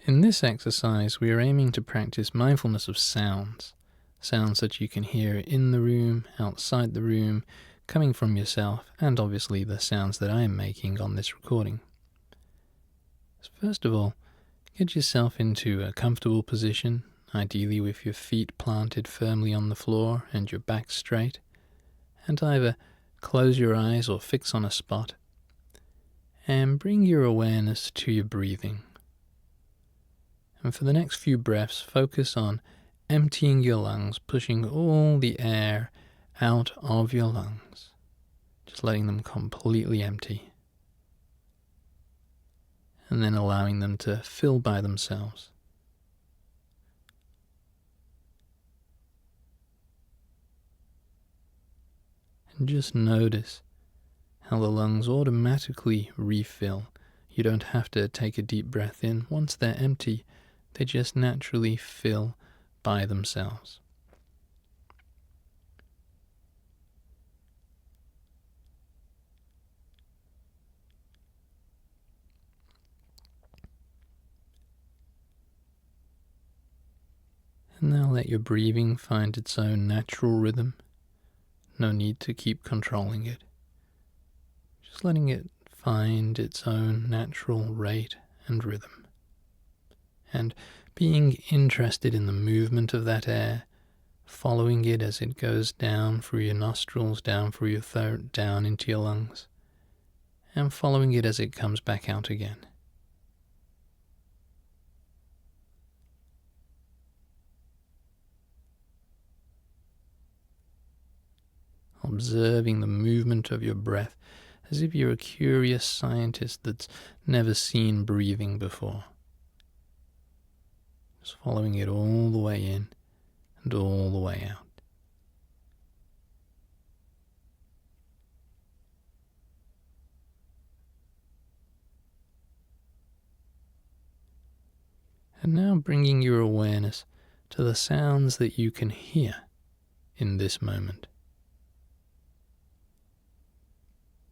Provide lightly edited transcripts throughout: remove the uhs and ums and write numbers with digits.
In this exercise, we are aiming to practice mindfulness of sounds. Sounds that you can hear in the room, outside the room, coming from yourself, and obviously the sounds that I am making on this recording. So first of all, get yourself into a comfortable position, ideally with your feet planted firmly on the floor and your back straight, and either close your eyes or fix on a spot, and bring your awareness to your breathing. And for the next few breaths, focus on emptying your lungs, pushing all the air out of your lungs, just letting them completely empty, and then allowing them to fill by themselves. And just notice how the lungs automatically refill. You don't have to take a deep breath in. Once they're empty, they just naturally fill by themselves. And now let your breathing find its own natural rhythm. No need to keep controlling it. Just letting it find its own natural rate and rhythm. And being interested in the movement of that air, following it as it goes down through your nostrils, down through your throat, down into your lungs, and following it as it comes back out again. Observing the movement of your breath as if you're a curious scientist that's never seen breathing before. Just following it all the way in and all the way out. And now bringing your awareness to the sounds that you can hear in this moment.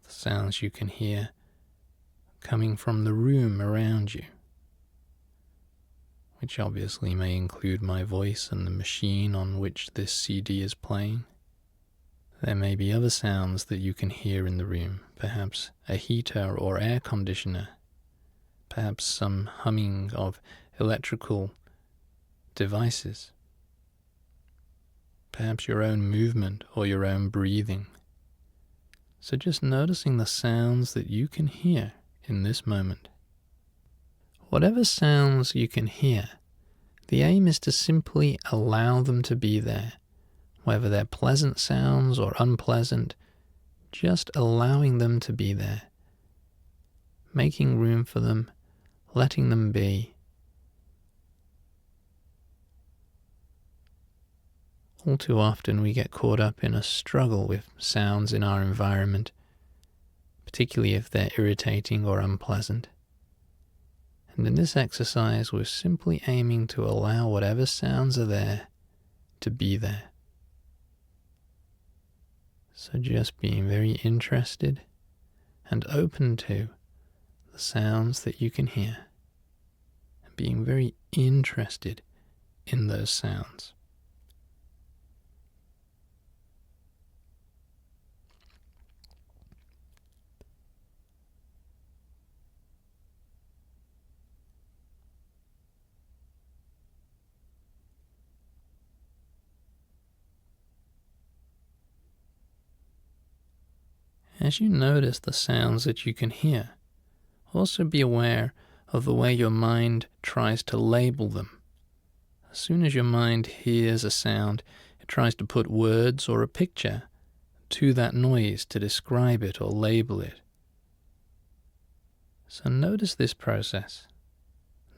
The sounds you can hear coming from the room around you, which obviously may include my voice and the machine on which this CD is playing. There may be other sounds that you can hear in the room, perhaps a heater or air conditioner, perhaps some humming of electrical devices, perhaps your own movement or your own breathing. So just noticing the sounds that you can hear in this moment. Whatever sounds you can hear, the aim is to simply allow them to be there, whether they're pleasant sounds or unpleasant, just allowing them to be there, making room for them, letting them be. All too often we get caught up in a struggle with sounds in our environment, particularly if they're irritating or unpleasant. And in this exercise, we're simply aiming to allow whatever sounds are there to be there. So just being very interested and open to the sounds that you can hear, and being very interested in those sounds. As you notice the sounds that you can hear, also be aware of the way your mind tries to label them. As soon as your mind hears a sound, it tries to put words or a picture to that noise to describe it or label it. So notice this process.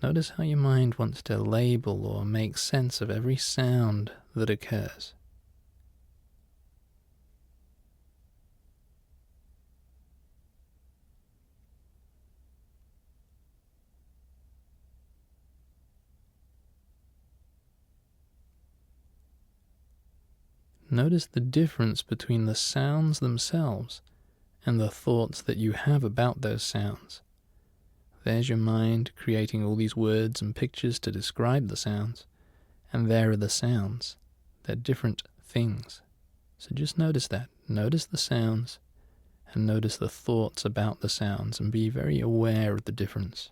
Notice how your mind wants to label or make sense of every sound that occurs. Notice the difference between the sounds themselves and the thoughts that you have about those sounds. There's your mind creating all these words and pictures to describe the sounds. And there are the sounds. They're different things. So just notice that. Notice the sounds and notice the thoughts about the sounds and be very aware of the difference.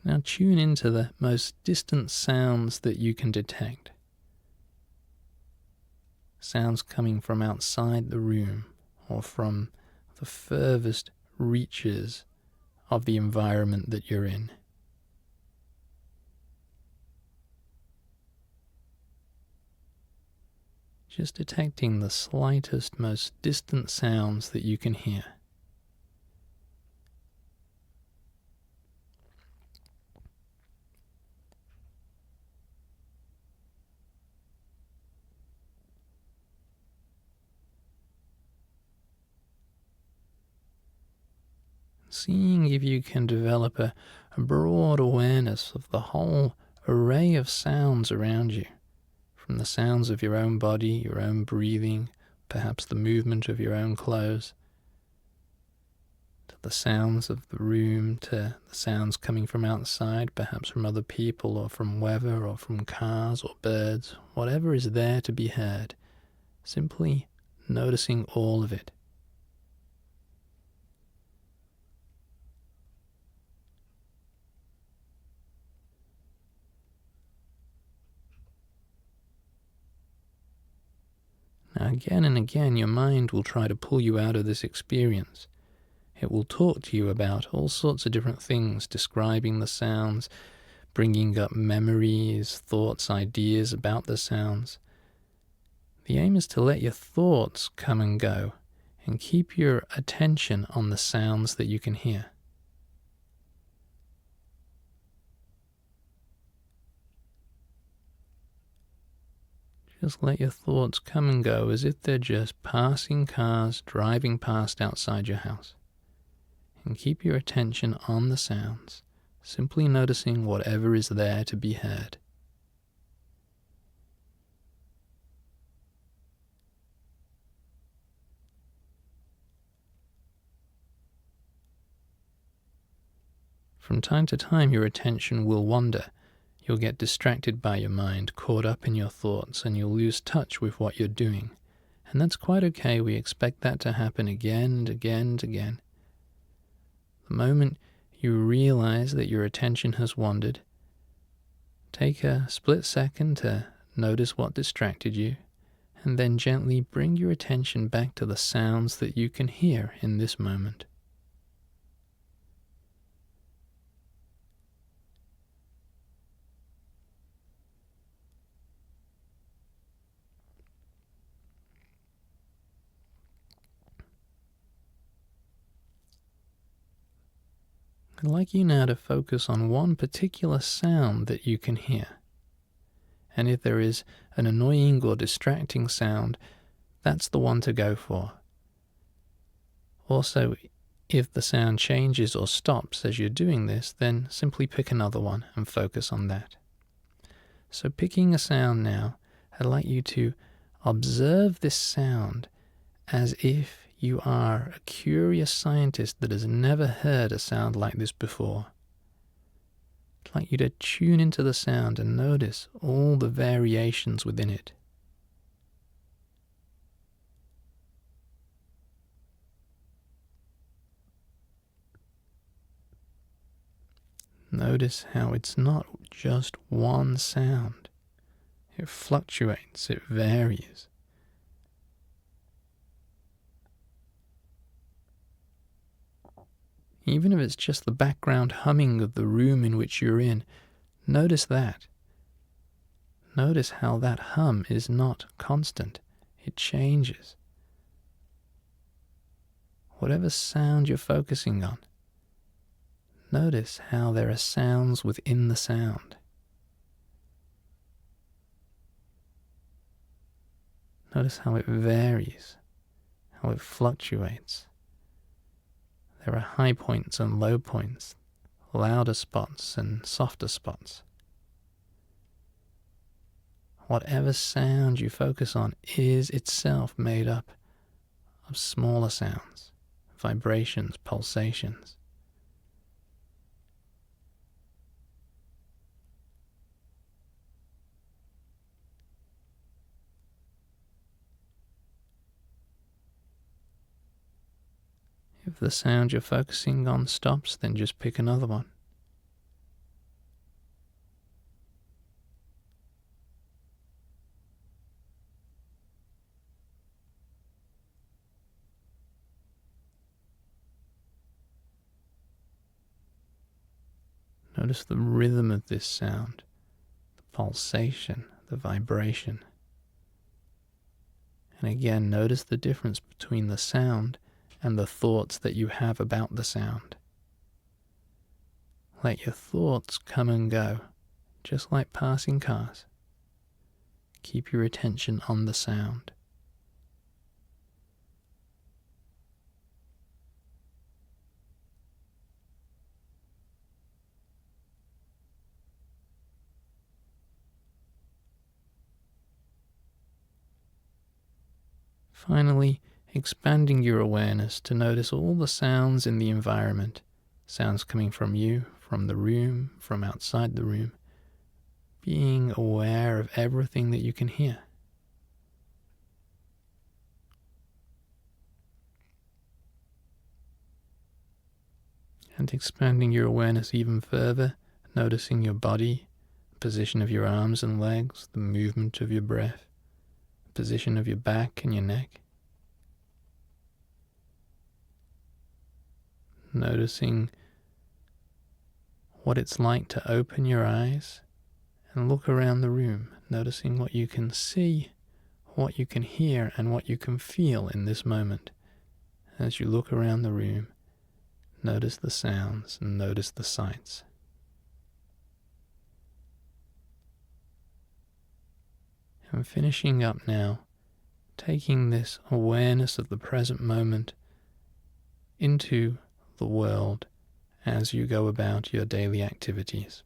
Now tune into the most distant sounds that you can detect. Sounds coming from outside the room or from the furthest reaches of the environment that you're in. Just detecting the slightest, most distant sounds that you can hear. Seeing if you can develop a broad awareness of the whole array of sounds around you, from the sounds of your own body, your own breathing, perhaps the movement of your own clothes, to the sounds of the room, to the sounds coming from outside, perhaps from other people or from weather or from cars or birds, whatever is there to be heard, simply noticing all of it. Now again and again your mind will try to pull you out of this experience. It will talk to you about all sorts of different things, describing the sounds, bringing up memories, thoughts, ideas about the sounds. The aim is to let your thoughts come and go and keep your attention on the sounds that you can hear. Just let your thoughts come and go as if they're just passing cars driving past outside your house. And keep your attention on the sounds, simply noticing whatever is there to be heard. From time to time your attention will wander. You'll get distracted by your mind, caught up in your thoughts, and you'll lose touch with what you're doing. And that's quite okay. We expect that to happen again and again and again. The moment you realize that your attention has wandered, take a split second to notice what distracted you, and then gently bring your attention back to the sounds that you can hear in this moment. I'd like you now to focus on one particular sound that you can hear. And if there is an annoying or distracting sound, that's the one to go for. Also, if the sound changes or stops as you're doing this, then simply pick another one and focus on that. So picking a sound now, I'd like you to observe this sound as if you are a curious scientist that has never heard a sound like this before. I'd like you to tune into the sound and notice all the variations within it. Notice how it's not just one sound. It fluctuates, it varies. Even if it's just the background humming of the room in which you're in, notice that. Notice how that hum is not constant. It changes. Whatever sound you're focusing on, notice how there are sounds within the sound. Notice how it varies, how it fluctuates. There are high points and low points, louder spots and softer spots. Whatever sound you focus on is itself made up of smaller sounds, vibrations, pulsations. If the sound you're focusing on stops, then just pick another one. Notice the rhythm of this sound, the pulsation, the vibration. And again, notice the difference between the sound and the thoughts that you have about the sound. Let your thoughts come and go, just like passing cars. Keep your attention on the sound. Finally, expanding your awareness to notice all the sounds in the environment, sounds coming from you, from the room, from outside the room, being aware of everything that you can hear. And expanding your awareness even further, noticing your body, the position of your arms and legs, the movement of your breath, the position of your back and your neck. Noticing what it's like to open your eyes and look around the room, noticing what you can see, what you can hear, and what you can feel in this moment. As you look around the room, notice the sounds and notice the sights. And finishing up now, taking this awareness of the present moment into the world as you go about your daily activities.